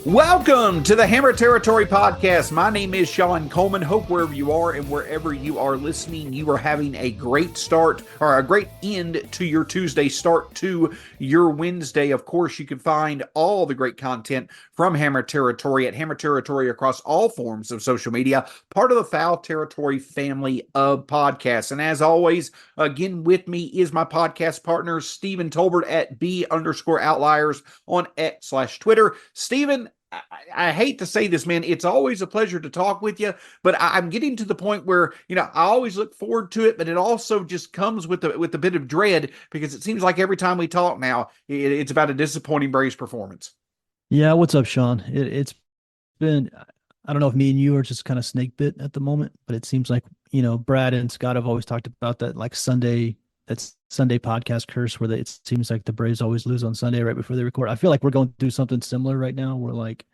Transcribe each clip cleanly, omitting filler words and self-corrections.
Welcome to the Hammer Territory Podcast. My name is Shawn Coleman. Hope wherever you are and wherever you are listening, you are having a great start or a great end to your Tuesday, start to your Wednesday. Of course, you can find all the great content from Hammer Territory at Hammer Territory across all forms of social media, part of the Foul Territory family of podcasts. And as always, again with me is my podcast partner, Stephen Tolbert at B_outliers on X/Twitter. Stephen, I hate to say this, man. It's always a pleasure to talk with you, but I'm getting to the point where, I always look forward to it, but it also just comes with a bit of dread because it seems like every time we talk now, it's about a disappointing Braves performance. Yeah, what's up, Shawn? It's been, I don't know if me and you are just kind of snake bit at the moment, but it seems like, Brad and Scott have always talked about that Sunday podcast curse where it seems like the Braves always lose on Sunday right before they record. I feel like we're going through something similar right now. We're like,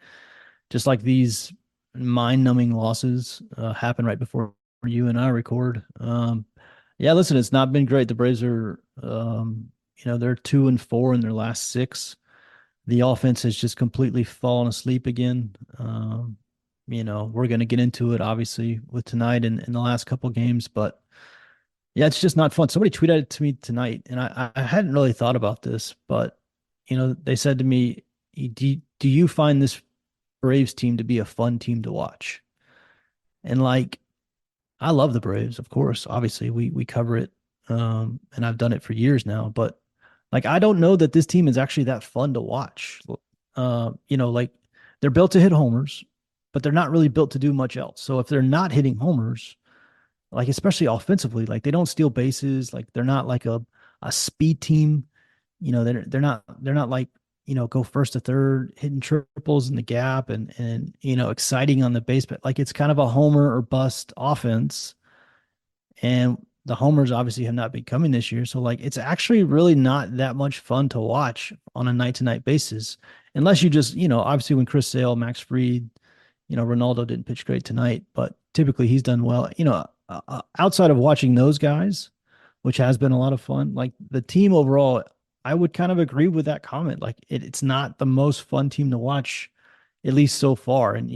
just like these mind-numbing losses happen right before you and I record. Yeah, listen, it's not been great. The Braves are, they're 2-4 in their last 6. The offense has just completely fallen asleep again. We're going to get into it obviously with tonight and in the last couple of games, but yeah, it's just not fun. Somebody tweeted it to me tonight, and I hadn't really thought about this, but they said to me, do you find this Braves team to be a fun team to watch? And like, I love the Braves, of course. Obviously, we cover it, and I've done it for years now, but like, I don't know that this team is actually that fun to watch. Like, they're built to hit homers, but they're not really built to do much else. So if they're not hitting homers, like especially offensively, like they don't steal bases, like they're not like a speed team. They're not like, go first to third, hitting triples in the gap and exciting on the base, but like it's kind of a homer or bust offense. And the homers obviously have not been coming this year. So like it's actually really not that much fun to watch on a night-to-night basis. Unless you just, obviously when Chris Sale, Max Fried, Reynaldo didn't pitch great tonight, but typically he's done well. Outside of watching those guys, which has been a lot of fun, like the team overall, I would kind of agree with that comment. Like it's not the most fun team to watch, at least so far. And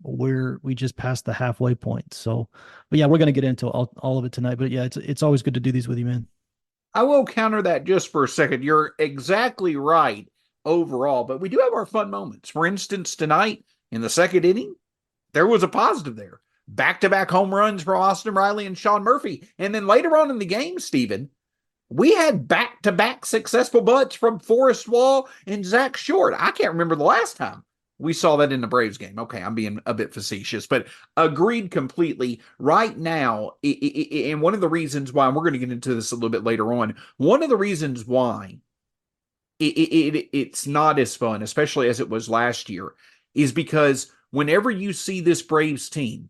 we just passed the halfway point. So, but yeah, we're gonna get into all of it tonight. But yeah, it's always good to do these with you, man. I will counter that just for a second. You're exactly right overall, but we do have our fun moments. For instance, tonight in the second inning, there was a positive there. Back-to-back home runs for Austin Riley and Shawn Murphy. And then later on in the game, Stephen, we had back-to-back successful butts from Forrest Wall and Zach Short. I can't remember the last time we saw that in the Braves game. Okay, I'm being a bit facetious, but agreed completely. Right now, and one of the reasons why, and we're going to get into this a little bit later on, one of the reasons why it's not as fun, especially as it was last year, is because whenever you see this Braves team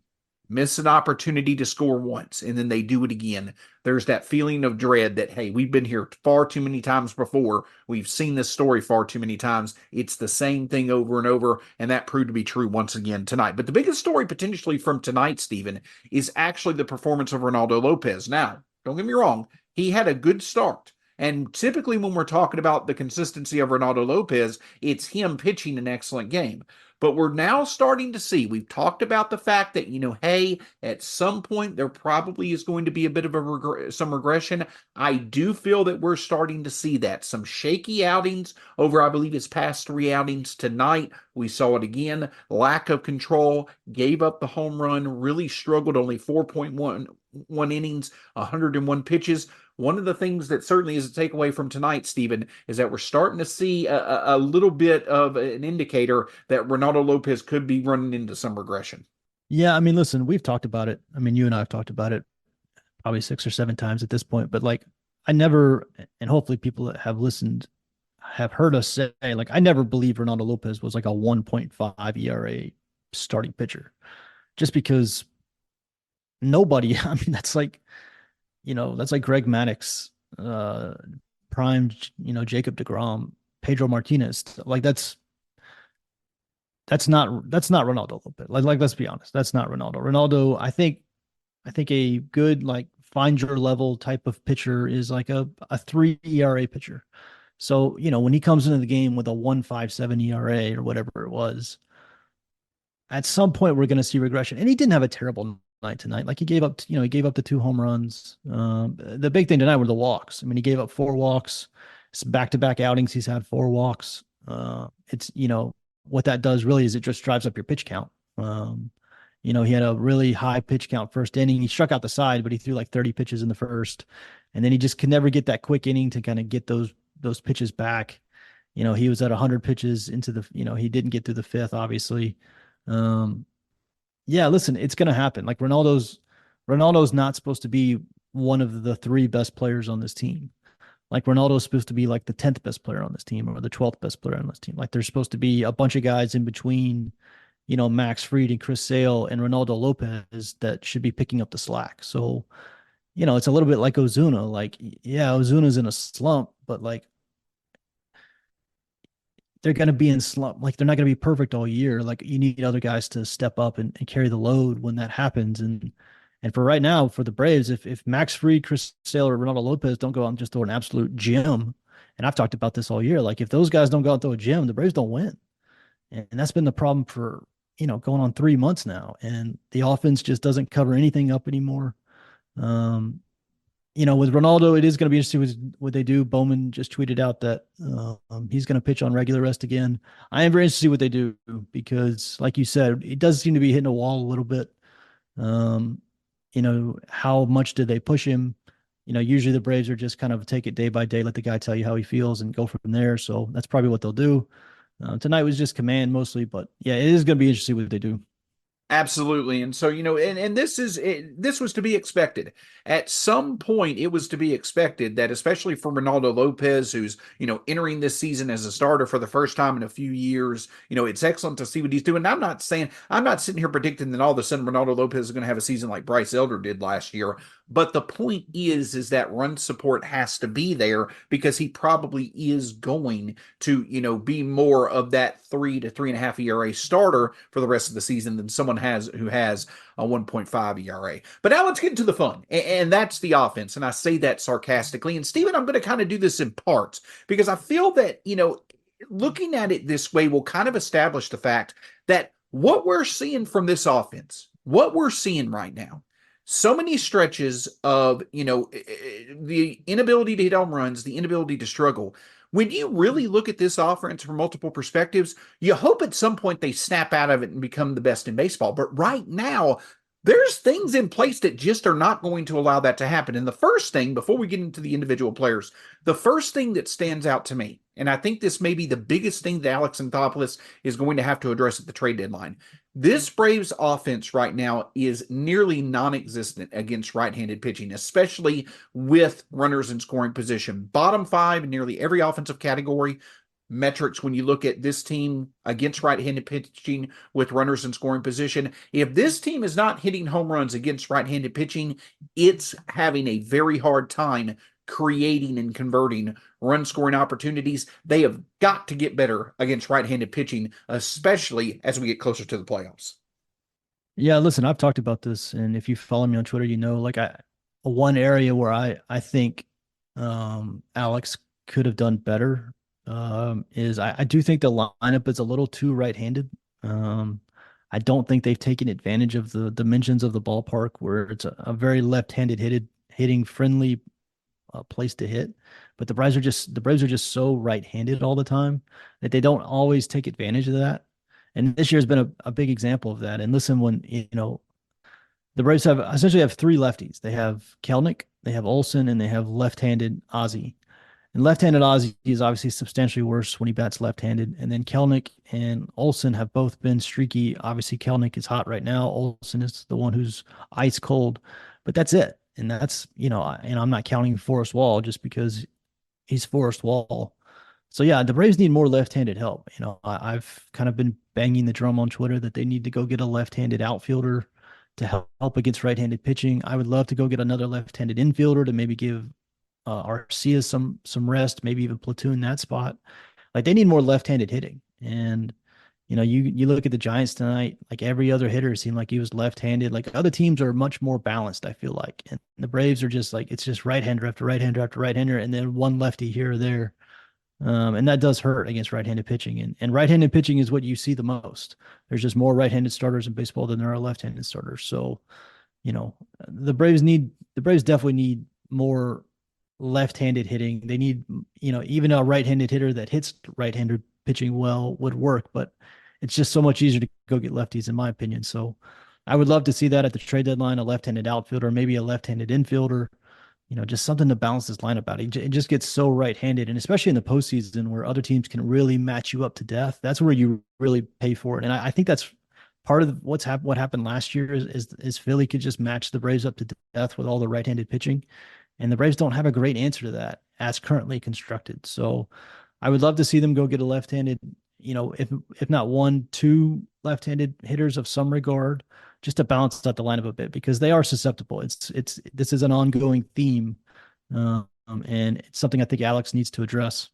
miss an opportunity to score once, and then they do it again, there's that feeling of dread that, hey, we've been here far too many times before. We've seen this story far too many times. It's the same thing over and over, and that proved to be true once again tonight. But the biggest story potentially from tonight, Stephen, is actually the performance of Reynaldo Lopez. Now, don't get me wrong, he had a good start. And typically when we're talking about the consistency of Reynaldo Lopez, it's him pitching an excellent game. But we're now starting to see, we've talked about the fact that, hey, at some point there probably is going to be a bit of some regression. I do feel that we're starting to see that. Some shaky outings over, I believe, his past 3 outings tonight. We saw it again. Lack of control, gave up the home run, really struggled, only 4.1 innings, 101 pitches. One of the things that certainly is a takeaway from tonight, Stephen, is that we're starting to see a little bit of an indicator that Reynaldo Lopez could be running into some regression. Yeah, I mean, listen, we've talked about it. I mean, you and I have talked about it probably 6 or 7 times at this point, but like I never, and hopefully people that have listened have heard us say, like, I never believed Reynaldo Lopez was like a 1.5 ERA starting pitcher, just because nobody, I mean, that's like Greg Maddux, prime, Jacob DeGrom, Pedro Martinez. Like that's not Reynaldo Lopez. Like let's be honest, that's not Reynaldo. Reynaldo, I think a good like find your level type of pitcher is like a 3 ERA pitcher. So, when he comes into the game with a 1.57 ERA or whatever it was, at some point we're going to see regression. And he didn't have a terrible night tonight. Like he gave up the 2 home runs. The big thing tonight were the walks. I mean, he gave up 4 walks. It's back-to-back outings. He's had 4 walks. It's, what that does really is it just drives up your pitch count. He had a really high pitch count first inning. He struck out the side, but he threw like 30 pitches in the first. And then he just could never get that quick inning to kind of get those pitches back. He was at 100 pitches into he didn't get through the fifth, obviously. Um, yeah, listen, it's going to happen. Like Ronaldo's not supposed to be one of the 3 best players on this team. Like Ronaldo's supposed to be like the 10th best player on this team or the 12th best player on this team. Like there's supposed to be a bunch of guys in between, Max Fried and Chris Sale and Reynaldo Lopez that should be picking up the slack. So, it's a little bit like Ozuna. Like, yeah, Ozuna's in a slump, but like they're going to be in slump. Like they're not going to be perfect all year. Like you need other guys to step up and carry the load when that happens. And for right now, for the Braves, if Max Fried, Chris Sale, or Reynaldo Lopez don't go out and just throw an absolute gem, and I've talked about this all year, like if those guys don't go out and throw a gem, the Braves don't win. And that's been the problem for, going on 3 months now. And the offense just doesn't cover anything up anymore. Um, with Ronaldo, it is going to be interesting with what they do. Bowman just tweeted out that he's going to pitch on regular rest again. I am very interested to see what they do because, like you said, it does seem to be hitting a wall a little bit. Um, how much did they push him? Usually the Braves are just kind of take it day by day, let the guy tell you how he feels and go from there. So that's probably what they'll do. Tonight was just command mostly, but yeah, it is going to be interesting what they do. Absolutely. And so, and this was to be expected. At some point, it was to be expected that, especially for Reynaldo Lopez, who's, entering this season as a starter for the first time in a few years, it's excellent to see what he's doing. I'm not sitting here predicting that all of a sudden Reynaldo Lopez is going to have a season like Bryce Elder did last year. But the point is that run support has to be there because he probably is going to, be more of that 3 to 3.5 ERA starter for the rest of the season than someone who has a 1.5 ERA. But now let's get into the fun, and that's the offense. And I say that sarcastically. And Steven, I'm going to kind of do this in parts because I feel that, looking at it this way will kind of establish the fact that what we're seeing from this offense, what we're seeing right now, so many stretches of, the inability to hit home runs, the inability to struggle. When you really look at this offense from multiple perspectives, you hope at some point they snap out of it and become the best in baseball. But right now, there's things in place that just are not going to allow that to happen. And the first thing, before we get into the individual players, the first thing that stands out to me, and I think this may be the biggest thing that Alex Anthopoulos is going to have to address at the trade deadline. This Braves offense right now is nearly non-existent against right-handed pitching, especially with runners in scoring position. Bottom 5 in nearly every offensive category. Metrics when you look at this team against right-handed pitching with runners in scoring position. If this team is not hitting home runs against right-handed pitching, it's having a very hard time creating and converting run scoring opportunities. They have got to get better against right-handed pitching, especially as we get closer to the playoffs. Yeah, listen, I've talked about this, and if you follow me on Twitter, like one area where I think Alex could have done better is I do think the lineup is a little too right-handed. I don't think they've taken advantage of the dimensions of the ballpark where it's a very left-handed hitting friendly place to hit. But the Braves are just so right-handed all the time that they don't always take advantage of that. And this year's been a big example of that. And listen, when the Braves essentially have 3 lefties. They have Kelnick, they have Olson, and they have left-handed Ozzie. And left-handed Ozzie is obviously substantially worse when he bats left-handed. And then Kelnick and Olson have both been streaky. Obviously, Kelnick is hot right now. Olson is the one who's ice cold. But that's it. And that's, and I'm not counting Forrest Wall just because he's Forrest Wall. So yeah, the Braves need more left-handed help. I've kind of been banging the drum on Twitter that they need to go get a left-handed outfielder to help against right-handed pitching. I would love to go get another left-handed infielder to maybe give Arcia some rest, maybe even platoon that spot. Like they need more left-handed hitting. And you look at the Giants tonight, like every other hitter seemed like he was left-handed. Like other teams are much more balanced, I feel like. And the Braves are just like it's just right-hander after right-hander after right-hander, and then one lefty here or there. And that does hurt against right-handed pitching. And right-handed pitching is what you see the most. There's just more right-handed starters in baseball than there are left-handed starters. So, you know, the Braves definitely need more left-handed hitting. They need, even a right-handed hitter that hits right-handed pitching well would work, but it's just so much easier to go get lefties, in my opinion. So I would love to see that at the trade deadline, a left-handed outfielder, maybe a left-handed infielder, just something to balance this lineup out. It just gets so right-handed, and especially in the postseason where other teams can really match you up to death. That's where you really pay for it. And I think that's part of what happened last year is Philly could just match the Braves up to death with all the right-handed pitching, and the Braves don't have a great answer to that as currently constructed. So I would love to see them go get a left-handed, if not one, two left-handed hitters of some regard, just to balance out the lineup a bit because they are susceptible. This is an ongoing theme, and it's something I think Alex needs to address.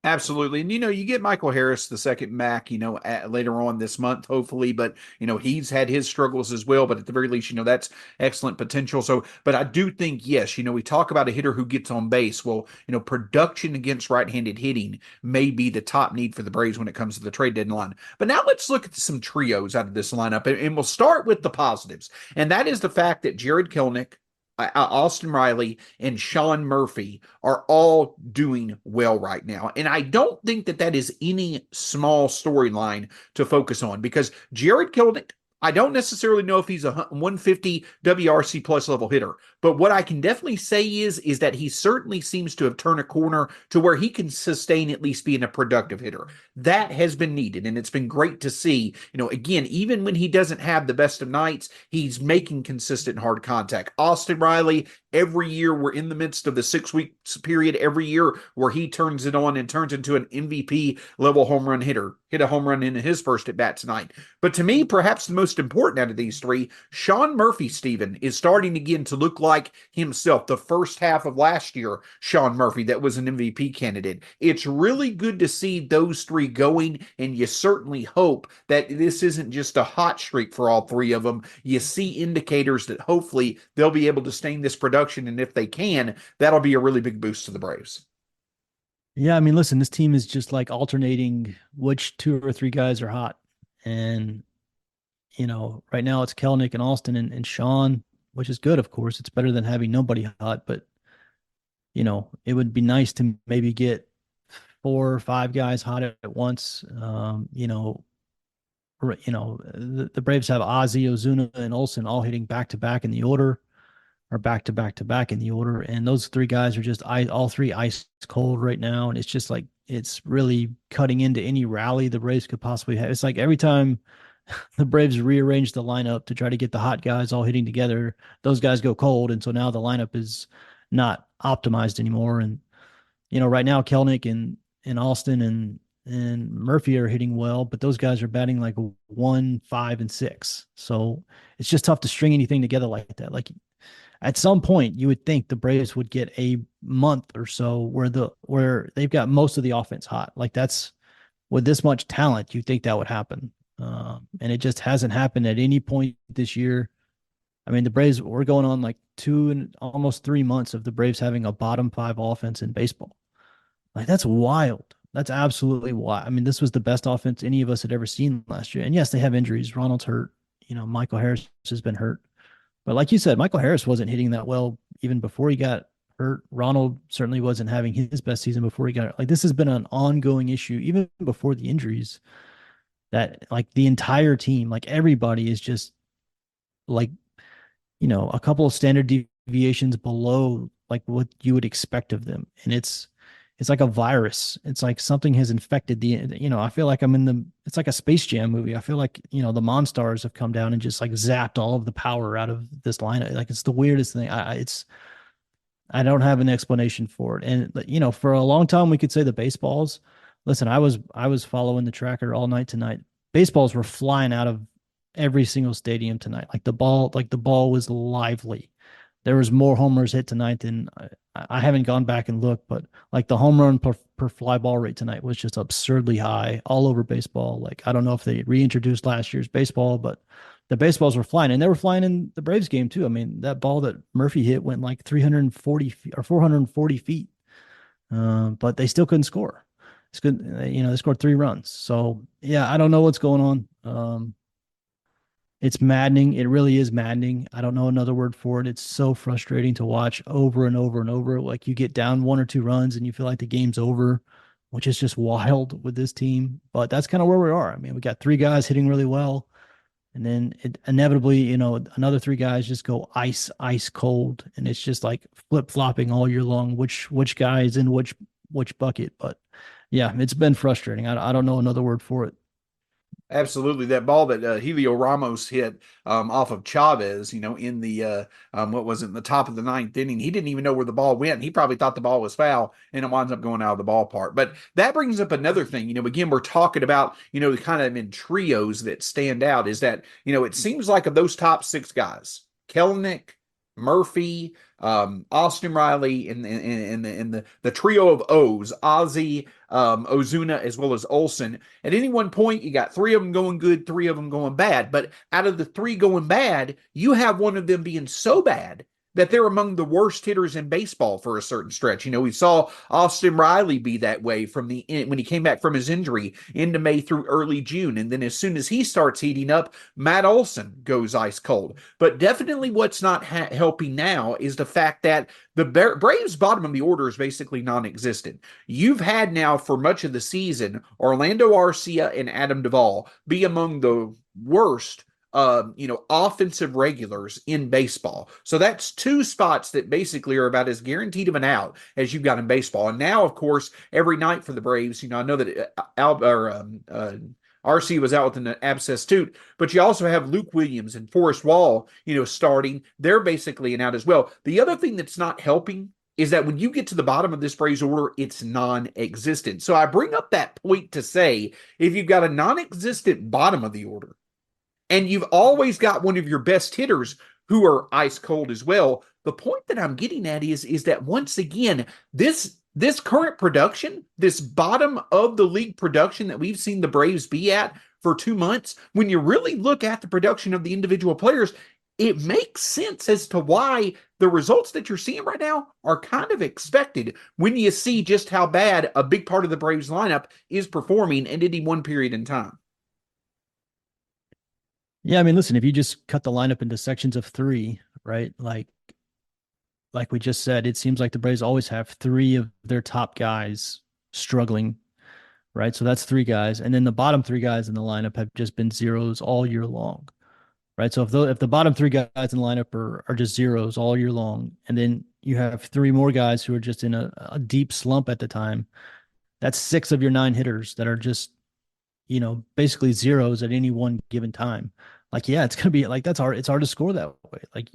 Absolutely. And, you get Michael Harris, the second Mac, later on this month, hopefully. But, he's had his struggles as well. But at the very least, that's excellent potential. So, but I do think, yes, we talk about a hitter who gets on base. Well, production against right handed hitting may be the top need for the Braves when it comes to the trade deadline. But now let's look at some trios out of this lineup. And we'll start with the positives. And that is the fact that Jared Kelnick, Austin Riley, and Shawn Murphy are all doing well right now. And I don't think that is any small storyline to focus on because Jared Kelnick, I don't necessarily know if he's a 150 WRC plus level hitter, but what I can definitely say is that he certainly seems to have turned a corner to where he can sustain at least being a productive hitter. That has been needed, and it's been great to see. Again, even when he doesn't have the best of nights, he's making consistent hard contact. Austin Riley, every year we're in the midst of the 6 week period every year where he turns it on and turns into an MVP level home run hitter. Hit a home run in his first at bat tonight. But to me, perhaps the most important out of these three, Shawn Murphy, Stephen, is starting again to look like himself. The first half of last year, Shawn Murphy, that was an MVP candidate. It's really good to see those three going, and you certainly hope that this isn't just a hot streak for all three of them. You see indicators that hopefully they'll be able to sustain this production, and if they can, that'll be a really big boost to the Braves. Yeah, I mean, listen, this team is just like alternating which two or three guys are hot. And, right now it's Kelnick and Alston and Shawn, which is good, of course. It's better than having nobody hot, but, it would be nice to maybe get 4 or 5 guys hot at once. The Braves have Ozzie, Ozuna, and Olson all hitting back to back in the order, or back to back to back in the order. And those three guys are just all three ice cold right now. And it's just like it's really cutting into any rally the Braves could possibly have. It's like every time the Braves rearrange the lineup to try to get the hot guys all hitting together, those guys go cold. And so now the lineup is not optimized anymore. And right now Kelnick and Alston and Murphy are hitting well, but those guys are batting like 1, 5, and 6. So it's just tough to string anything together like that. Like at some point, you would think the Braves would get a month or so where they've got most of the offense hot. Like that's with this much talent, you think that would happen, and it just hasn't happened at any point this year. I mean, the Braves, we're going on like 2 and almost 3 months of the Braves having a bottom 5 offense in baseball. Like that's wild. That's absolutely wild. I mean, this was the best offense any of us had ever seen last year. And yes, they have injuries. Ronald's hurt. Michael Harris has been hurt. But like you said, Michael Harris wasn't hitting that well even before he got hurt. Ronald certainly wasn't having his best season before he got hurt. Like this has been an ongoing issue even before the injuries, that like the entire team, like everybody is just like, a couple of standard deviations below like what you would expect of them. And it's like a virus. It's like something has infected I feel like it's like a Space Jam movie. I feel like, the Monstars have come down and just like zapped all of the power out of this lineup. Like it's the weirdest thing. I don't have an explanation for it. And, for a long time we could say the baseballs, listen, I was following the tracker all night tonight. Baseballs were flying out of every single stadium tonight. Like the ball was lively. There was more homers hit tonight than I haven't gone back and looked, but like the home run per fly ball rate tonight was just absurdly high all over baseball. Like I don't know if they reintroduced last year's baseball, but the baseballs were flying, and they were flying in the Braves game too. I mean, that ball that Murphy hit went like 340 feet or 440 feet. But they still couldn't score. It's good, they scored 3 runs. So yeah, I don't know what's going on. It's maddening. It really is maddening. I don't know another word for it. It's so frustrating to watch over and over and over. Like you get down 1 or 2 runs and you feel like the game's over, which is just wild with this team. But that's kind of where we are. I mean, we got 3 guys hitting really well. And then it inevitably, another 3 guys just go ice cold. And it's just like flip flopping all year long, which guy is in which bucket. But yeah, it's been frustrating. I don't know another word for it. Absolutely, that ball that Helio Ramos hit off of Chavez, in the what was it, in the top of the ninth inning, he didn't even know where the ball went. He probably thought the ball was foul, and it winds up going out of the ballpark. But that brings up another thing. Again, we're talking about the kind of in trios that stand out. Is that it seems like of those top 6 guys, Kelenic, Murphy, Austin Riley, and the trio of O's, Ozzy, Ozuna, as well as Olson. At any one point, you got 3 of them going good, 3 of them going bad. But out of the 3 going bad, you have one of them being so bad that they're among the worst hitters in baseball for a certain stretch. We saw Austin Riley be that way from when he came back from his injury into May through early June. And then as soon as he starts heating up, Matt Olson goes ice cold. But definitely what's not helping now is the fact that the Braves' bottom of the order is basically non-existent. You've had now for much of the season Orlando Arcia and Adam Duvall be among the worst offensive regulars in baseball. So that's 2 spots that basically are about as guaranteed of an out as you've got in baseball. And now, of course, every night for the Braves, I know that RC was out with an abscess tooth, but you also have Luke Williams and Forrest Wall, starting. They're basically an out as well. The other thing that's not helping is that when you get to the bottom of this Braves order, it's non-existent. So I bring up that point to say, if you've got a non-existent bottom of the order, and you've always got one of your best hitters who are ice cold as well. The point that I'm getting at is that once again, this current production, this bottom of the league production that we've seen the Braves be at for 2 months, when you really look at the production of the individual players, it makes sense as to why the results that you're seeing right now are kind of expected when you see just how bad a big part of the Braves lineup is performing at any one period in time. Yeah, I mean, listen, if you just cut the lineup into sections of 3, right? Like we just said, it seems like the Braves always have 3 of their top guys struggling, right? So that's 3 guys, and then the bottom 3 guys in the lineup have just been zeros all year long, right? So if the bottom 3 guys in the lineup are just zeros all year long, and then you have 3 more guys who are just in a deep slump at the time, that's 6 of your 9 hitters that are just basically zeros at any one given time. Like, yeah, it's gonna be like that's hard. It's hard to score that way. Like,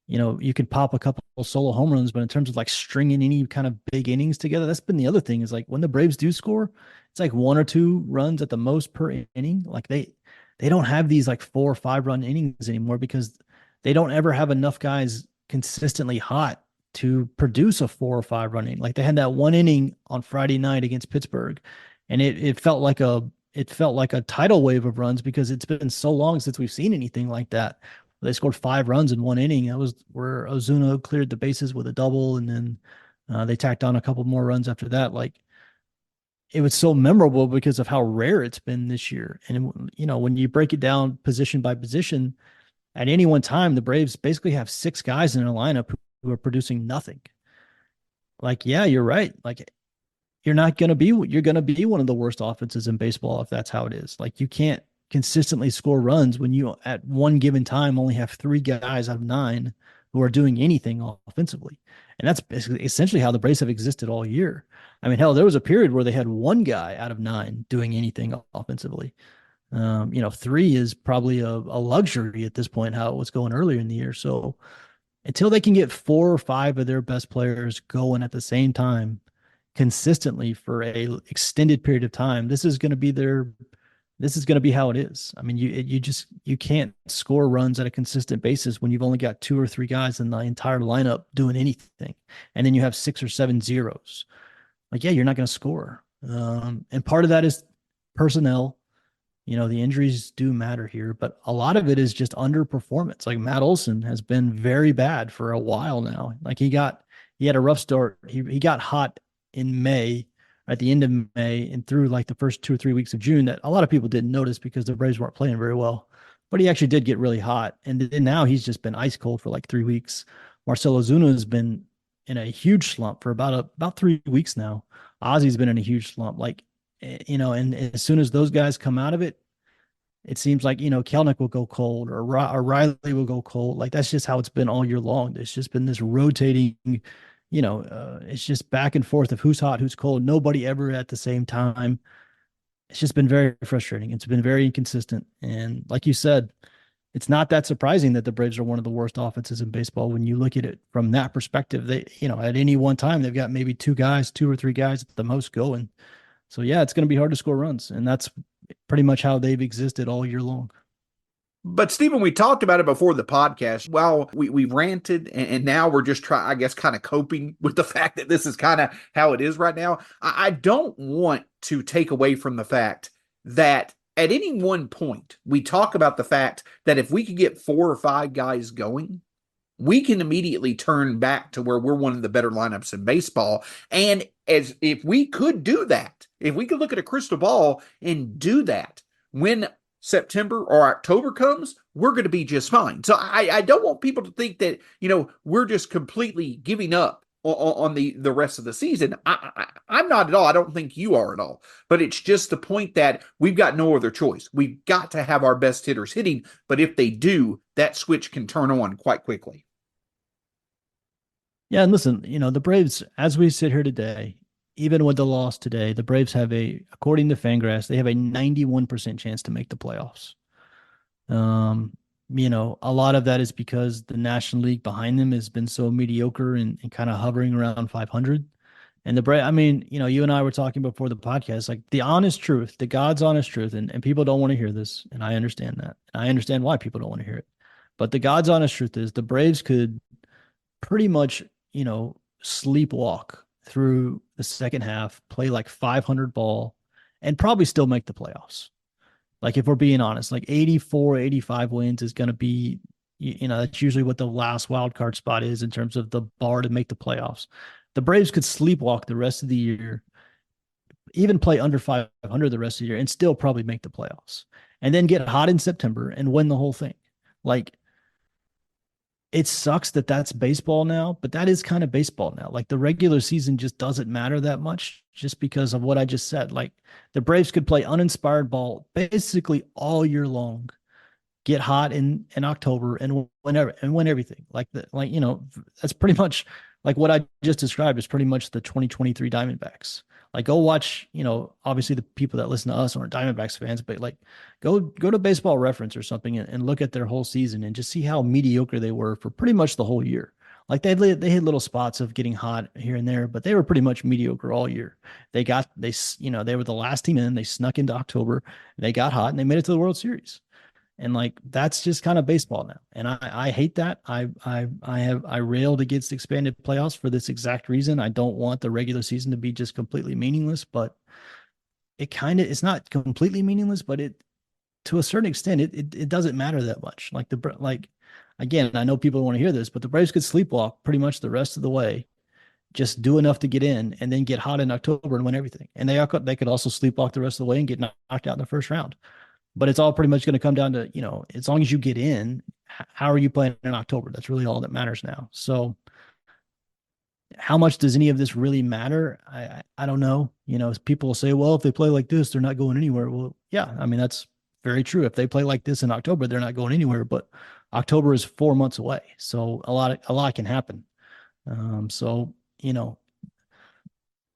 you could pop a couple solo home runs, but in terms of like stringing any kind of big innings together, that's been the other thing is like when the Braves do score, it's like 1 or 2 runs at the most per inning. Like they don't have these like 4 or 5 run innings anymore because they don't ever have enough guys consistently hot to produce a 4 or 5 run inning. Like they had that 1 inning on Friday night against Pittsburgh, and it felt like a tidal wave of runs because it's been so long since we've seen anything like that. They scored 5 runs in 1 inning. That was where Ozuna cleared the bases with a double, and then they tacked on a couple more runs after that. Like it was so memorable because of how rare it's been this year. And when you break it down position by position, at any one time, the Braves basically have 6 guys in their lineup who are producing nothing. Like, yeah, you're right. Like you're going to be one of the worst offenses in baseball if that's how it is. Like you can't consistently score runs when you at one given time only have 3 guys out of 9 who are doing anything offensively. And that's basically essentially how the Braves have existed all year. I mean, hell, there was a period where they had 1 guy out of 9 doing anything offensively. 3 is probably a luxury at this point, how it was going earlier in the year. So until they can get 4 or 5 of their best players going at the same time consistently for a extended period of time, this is going to be how it is. I mean, you can't score runs at a consistent basis when you've only got 2 or 3 guys in the entire lineup doing anything, and then you have 6 or 7 zeros. Like, yeah, you're not going to score. And part of that is personnel. The injuries do matter here, but a lot of it is just underperformance. Like Matt Olson has been very bad for a while now. Like he had a rough start. He got hot in May, at the end of May, and through like the first 2 or 3 weeks of June that a lot of people didn't notice because the Braves weren't playing very well. But he actually did get really hot. And then now he's just been ice cold for like 3 weeks. Marcelo Zuna has been in a huge slump for about 3 weeks now. Ozzy's been in a huge slump. Like, and as soon as those guys come out of it, it seems like, Kelnick will go cold or Riley will go cold. Like that's just how it's been all year long. There's just been this rotating, it's just back and forth of who's hot, who's cold. Nobody ever at the same time. It's just been very frustrating. It's been very inconsistent. And like you said, it's not that surprising that the Braves are one of the worst offenses in baseball when you look at it from that perspective. They, at any one time, they've got maybe two or three guys at the most going. So yeah, it's going to be hard to score runs. And that's pretty much how they've existed all year long. But Stephen, we talked about it before the podcast. Well, we ranted, and now we're just trying, I guess, kind of coping with the fact that this is kind of how it is right now. I don't want to take away from the fact that at any one point, we talk about the fact that if we could get 4 or 5 guys going, we can immediately turn back to where we're one of the better lineups in baseball. And as if we could do that, if we could look at a crystal ball and do that, when September or October comes, we're going to be just fine. So I don't want people to think that, we're just completely giving up on the rest of the season. I'm not at all. I don't think you are at all. But it's just the point that we've got no other choice. We've got to have our best hitters hitting. But if they do, that switch can turn on quite quickly. Yeah, and listen, the Braves, as we sit here today, even with the loss today, the Braves have according to Fangraphs, they have a 91% chance to make the playoffs. A lot of that is because the National League behind them has been so mediocre and kind of hovering around 500. And the Braves, I mean, you and I were talking before the podcast, like the honest truth, the God's honest truth, and people don't want to hear this, and I understand that. And I understand why people don't want to hear it. But the God's honest truth is the Braves could pretty much, sleepwalk through the second half, play like 500 ball, and probably still make the playoffs. Like if we're being honest, like 84, 85 wins is going to be, that's usually what the last wild card spot is in terms of the bar to make the playoffs. The Braves could sleepwalk the rest of the year, even play under 500 the rest of the year, and still probably make the playoffs. And then get hot in September and win the whole thing. Like it sucks that that's baseball now, but that is kind of baseball now. Like the regular season just doesn't matter that much just because of what I just said. Like the Braves could play uninspired ball basically all year long, get hot in October and win everything. That's pretty much like what I just described is pretty much the 2023 Diamondbacks. Like go watch, obviously the people that listen to us aren't Diamondbacks fans, but like go to Baseball Reference or something and look at their whole season and just see how mediocre they were for pretty much the whole year. Like they had little spots of getting hot here and there, but they were pretty much mediocre all year. They were the last team in, they snuck into October, they got hot and they made it to the World Series. And like that's just kind of baseball now. And I hate that. I railed against expanded playoffs for this exact reason. I don't want the regular season to be just completely meaningless, but it's not completely meaningless, but it to a certain extent it doesn't matter that much. Like again, I know people want to hear this, but the Braves could sleepwalk pretty much the rest of the way, just do enough to get in and then get hot in October and win everything. And they could also sleepwalk the rest of the way and get knocked out in the first round. But it's all pretty much going to come down to, as long as you get in, how are you playing in October? That's really all that matters now. So how much does any of this really matter? I don't know. People will say, well, if they play like this, they're not going anywhere. Well, yeah, I mean, that's very true. If they play like this in October, they're not going anywhere, but October is 4 months away. So a lot can happen. So,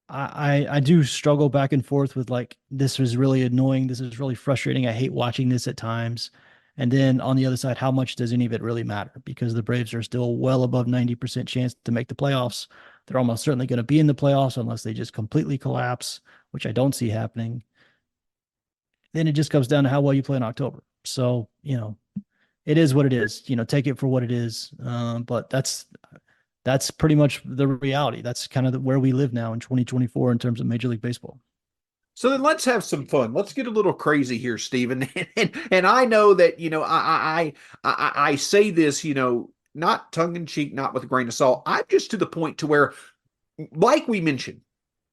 I do struggle back and forth with like, this is really annoying. This is really frustrating. I hate watching this at times. And then on the other side, how much does any of it really matter? Because the Braves are still well above 90% chance to make the playoffs. They're almost certainly going to be in the playoffs unless they just completely collapse, which I don't see happening. Then it just comes down to how well you play in October. So, it is what it is, take it for what it is. But that's pretty much the reality. That's kind of where we live now in 2024 in terms of Major League Baseball. So then let's have some fun. Let's get a little crazy here, Stephen. And I know that, I say this, not tongue in cheek, not with a grain of salt. I'm just to the point to where, like we mentioned,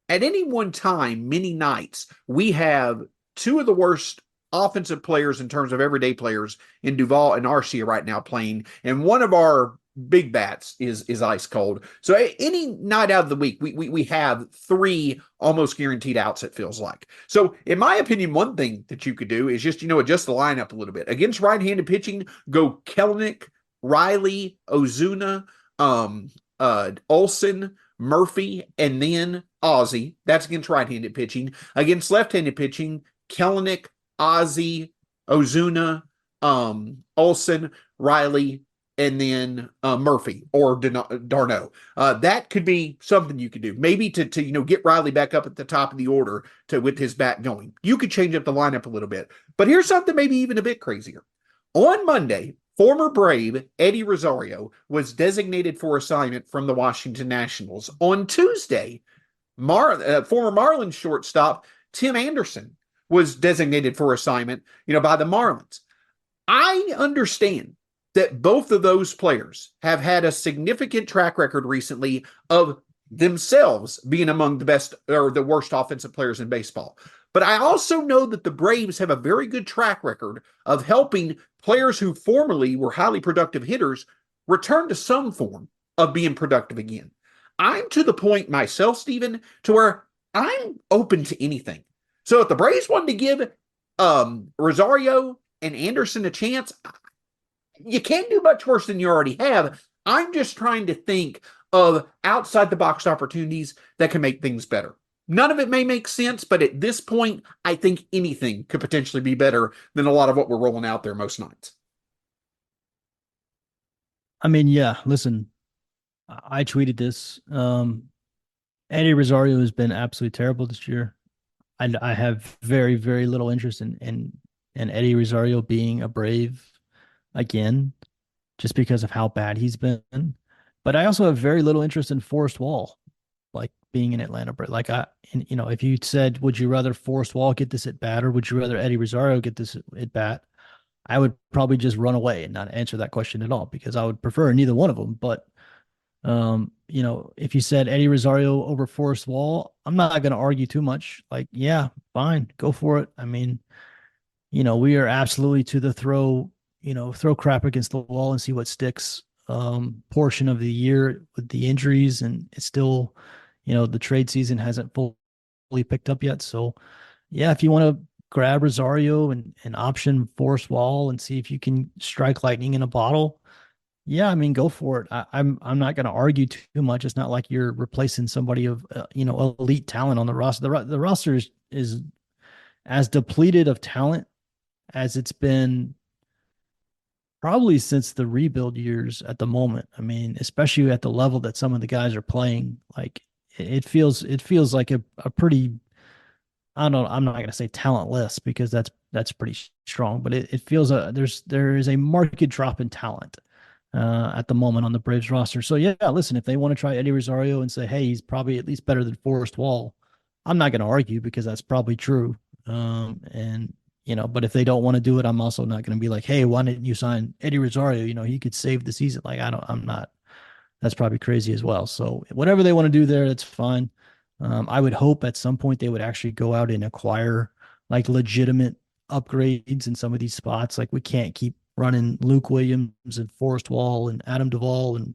at any one time, many nights, we have two of the worst offensive players in terms of everyday players in Duval and Arcia right now playing, and one of our big bats is ice cold. So any night out of the week, we have three almost guaranteed outs. It feels like. So in my opinion, one thing that you could do is just adjust the lineup a little bit against right-handed pitching. Go Kelenic, Riley, Ozuna, Olson, Murphy, and then Ozzy. That's against right-handed pitching. Against left-handed pitching, Kelenic, Ozzy, Ozuna, Olson, Riley, and then Murphy or Darno. That could be something you could do. Maybe to get Riley back up at the top of the order with his bat going. You could change up the lineup a little bit. But here's something maybe even a bit crazier. On Monday, former Brave Eddie Rosario was designated for assignment from the Washington Nationals. On Tuesday, former Marlins shortstop Tim Anderson was designated for assignment, by the Marlins. I understand that both of those players have had a significant track record recently of themselves being among the best or the worst offensive players in baseball. But I also know that the Braves have a very good track record of helping players who formerly were highly productive hitters return to some form of being productive again. I'm to the point myself, Stephen, to where I'm open to anything. So if the Braves wanted to give Rosario and Anderson a chance, you can't do much worse than you already have. I'm just trying to think of outside the box opportunities that can make things better. None of it may make sense, but at this point, I think anything could potentially be better than a lot of what we're rolling out there most nights. I mean, yeah, listen, I tweeted this. Eddie Rosario has been absolutely terrible this year. I have very, very little interest in Eddie Rosario being a Brave again, just because of how bad he's been. But I also have very little interest in Forrest Wall, like being in Atlanta. Like if you said, would you rather Forrest Wall get this at bat or would you rather Eddie Rosario get this at bat? I would probably just run away and not answer that question at all because I would prefer neither one of them. But if you said Eddie Rosario over Forrest Wall, I'm not going to argue too much. Like, yeah, fine, go for it. I mean, we are absolutely to the throw crap against the wall and see what sticks portion of the year with the injuries. And it's still, the trade season hasn't fully picked up yet. So, yeah, if you want to grab Rosario and option Forrest Wall and see if you can strike lightning in a bottle, yeah, I mean, go for it. I'm not going to argue too much. It's not like you're replacing somebody of elite talent on the roster. The roster is as depleted of talent as it's been probably since the rebuild years at the moment. I mean, especially at the level that some of the guys are playing, like it feels like a pretty, I don't know, I'm not going to say talentless because that's pretty strong, but it feels there is a marked drop in talent at the moment on the Braves roster. So yeah, listen, if they want to try Eddie Rosario and say, hey, he's probably at least better than Forrest Wall, I'm not going to argue because that's probably true. But if they don't want to do it, I'm also not going to be like, hey, why didn't you sign Eddie Rosario? He could save the season. Like, I'm not, that's probably crazy as well. So whatever they want to do there, that's fine. I would hope at some point they would actually go out and acquire like legitimate upgrades in some of these spots. Like we can't keep running Luke Williams and Forrest Wall and Adam Duvall. And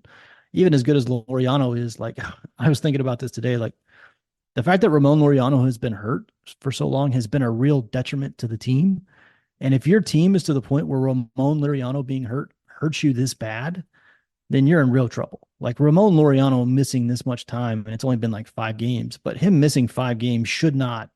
even as good as Laureano is, like, I was thinking about this today, like, the fact that Ramon Laureano has been hurt for so long has been a real detriment to the team. And if your team is to the point where Ramon Laureano being hurts you this bad, then you're in real trouble. Like Ramon Laureano missing this much time, and it's only been like 5 games, but him missing 5 games should not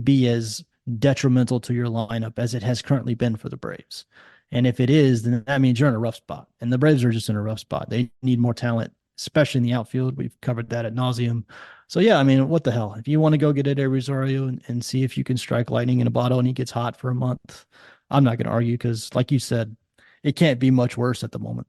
be as detrimental to your lineup as it has currently been for the Braves. And if it is, then that means you're in a rough spot. And the Braves are just in a rough spot. They need more talent, especially in the outfield. We've covered that ad nauseum. So yeah, I mean, what the hell? If you want to go get Eddie Rosario and see if you can strike lightning in a bottle and he gets hot for a month, I'm not going to argue because, like you said, it can't be much worse at the moment.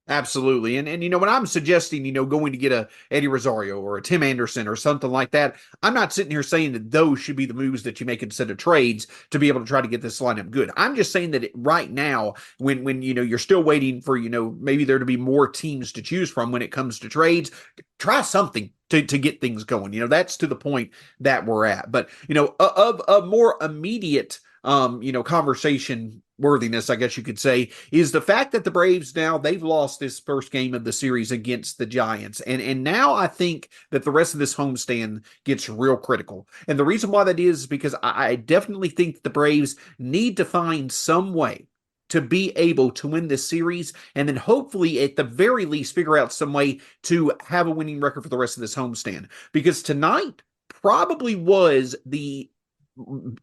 Absolutely. And when I'm suggesting, going to get a Eddie Rosario or a Tim Anderson or something like that, I'm not sitting here saying that those should be the moves that you make instead of trades to be able to try to get this lineup good. I'm just saying that right now, when you're still waiting for, maybe there to be more teams to choose from when it comes to trades, try something to get things going. That's to the point that we're at. But, of a more immediate conversation worthiness, I guess you could say, is the fact that the Braves now they've lost this first game of the series against the Giants. And now I think that the rest of this homestand gets real critical. And the reason why that is because I definitely think the Braves need to find some way to be able to win this series and then hopefully at the very least figure out some way to have a winning record for the rest of this homestand. Because tonight probably was the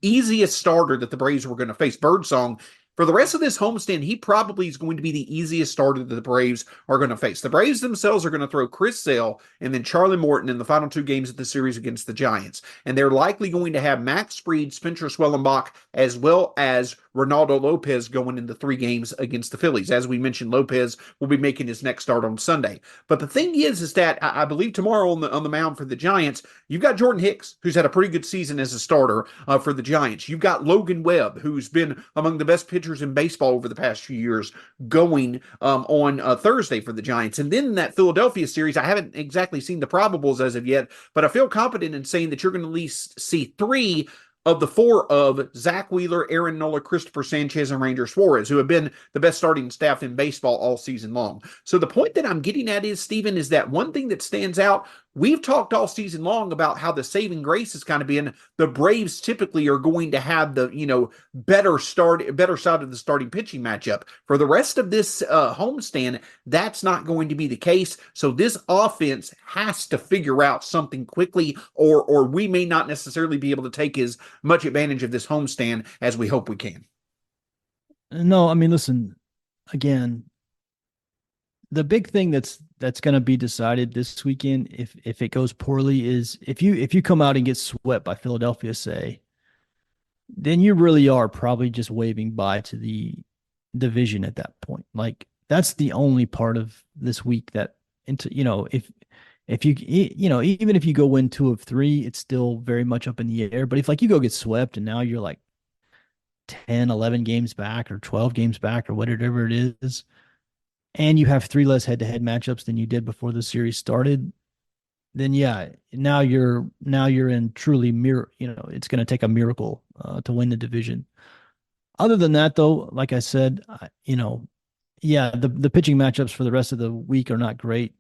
easiest starter that the Braves were going to face. Birdsong, for the rest of this homestand, he probably is going to be the easiest starter that the Braves are going to face. The Braves themselves are going to throw Chris Sale and then Charlie Morton in the final two games of the series against the Giants. And they're likely going to have Max Fried, Spencer Swellenbach, as well as Reynaldo Lopez going into three games against the Phillies. As we mentioned, Lopez will be making his next start on Sunday. But the thing is that I believe tomorrow on the mound for the Giants, you've got Jordan Hicks, who's had a pretty good season as a starter for the Giants. You've got Logan Webb, who's been among the best pitchers in baseball over the past few years, going on Thursday for the Giants. And then in that Philadelphia series, I haven't exactly seen the probables as of yet, but I feel confident in saying that you're going to at least see three of the four of Zach Wheeler, Aaron Nola, Christopher Sanchez, and Ranger Suarez, who have been the best starting staff in baseball all season long. So the point that I'm getting at is, Stephen, is that one thing that stands out. We've talked all season long about how the saving grace is kind of been the Braves typically are going to have the, better side of the starting pitching matchup. For the rest of this homestand, that's not going to be the case. So this offense has to figure out something quickly, or we may not necessarily be able to take as much advantage of this homestand as we hope we can. No, I mean, listen, again, the big thing that's going to be decided this weekend, if it goes poorly, is if you come out and get swept by Philadelphia, say, then you really are probably just waving bye to the division at that point. Like that's the only part of this week that into if even if you go win two of three, it's still very much up in the air. But if like you go get swept and now you're like 10, 11 games back or 12 games back or whatever it is, and you have three less head-to-head matchups than you did before the series started, then yeah, now you're in truly it's going to take a miracle to win the division. Other than that, though, like I said, yeah, the pitching matchups for the rest of the week are not great.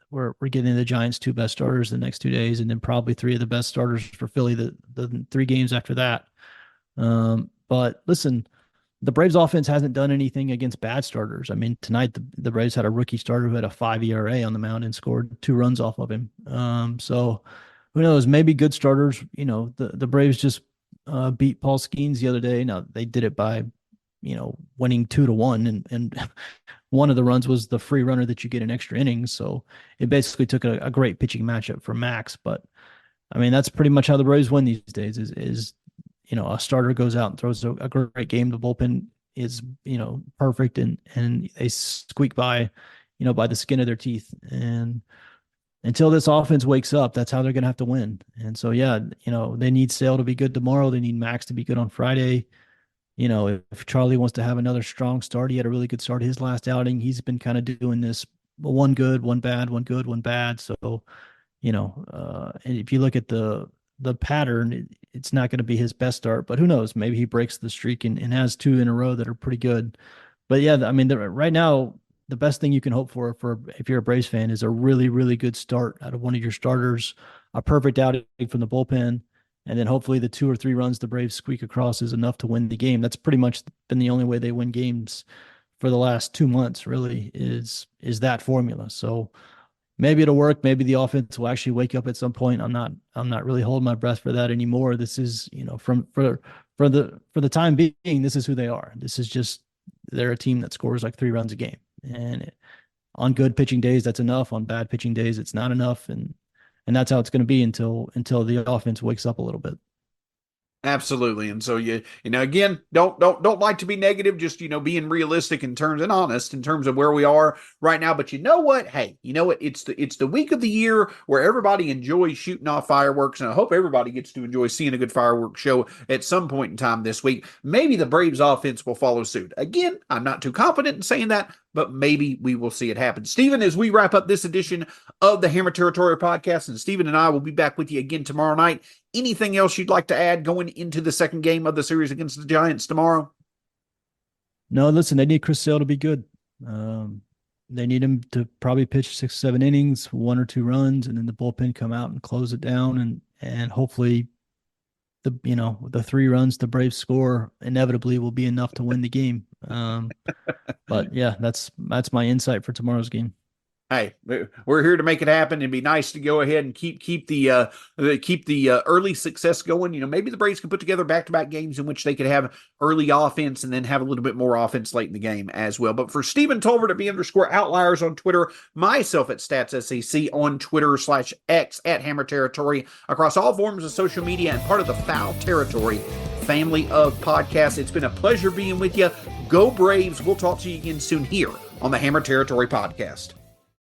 We're getting the Giants' two best starters the next 2 days, and then probably three of the best starters for Philly the three games after that. But listen, the Braves offense hasn't done anything against bad starters. I mean, tonight the Braves had a rookie starter who had a 5 ERA on the mound and scored 2 runs off of him. So who knows? Maybe good starters. The Braves just beat Paul Skeens the other day. Now they did it by winning 2-1, and one of the runs was the free runner that you get in extra innings. So it basically took a great pitching matchup for Max. But I mean, that's pretty much how the Braves win these days. Is a starter goes out and throws a great game. The bullpen is, perfect and they squeak by, by the skin of their teeth. And until this offense wakes up, that's how they're going to have to win. And so, yeah, they need Sale to be good tomorrow. They need Max to be good on Friday. If Charlie wants to have another strong start, he had a really good start his last outing. He's been kind of doing this one good, one bad, one good, one bad. So, and if you look at the pattern, it's not going to be his best start, but who knows? Maybe he breaks the streak and has two in a row that are pretty good. But yeah, I mean, right now, the best thing you can hope for if you're a Braves fan is a really, really good start out of one of your starters, a perfect outing from the bullpen, and then hopefully the 2 or 3 runs the Braves squeak across is enough to win the game. That's pretty much been the only way they win games for the last 2 months, really, is that formula. So maybe it'll work. Maybe the offense will actually wake up at some point. I'm not really holding my breath for that anymore. This is, for the time being, this is who they are. This is just, they're a team that scores like 3 runs a game. And on good pitching days, that's enough. On bad pitching days, it's not enough. And that's how it's going to be until the offense wakes up a little bit. Absolutely. And so again, don't like to be negative, just being realistic in terms and honest in terms of where we are right now. But you know what? Hey, you know what? It's the week of the year where everybody enjoys shooting off fireworks, and I hope everybody gets to enjoy seeing a good fireworks show at some point in time this week. Maybe the Braves offense will follow suit. Again, I'm not too confident in saying that, but maybe we will see it happen. Stephen, as we wrap up this edition of the Hammer Territory podcast, and Stephen and I will be back with you again tomorrow night. Anything else you'd like to add going into the second game of the series against the Giants tomorrow? No, listen, they need Chris Sale to be good. They need him to probably pitch 6-7 innings, 1 or 2 runs, and then the bullpen come out and close it down, and hopefully the 3 runs the Braves score inevitably will be enough to win the game. But yeah, that's my insight for tomorrow's game. Hey, we're here to make it happen. It'd be nice to go ahead and keep the early success going. Maybe the Braves can put together back-to-back games in which they could have early offense and then have a little bit more offense late in the game as well. But for Stephen Tolbert at B_Outliers on Twitter, myself at StatsSAC on Twitter/X at Hammer Territory, across all forms of social media and part of the Foul Territory family of podcasts. It's been a pleasure being with you. Go Braves. We'll talk to you again soon here on the Hammer Territory podcast.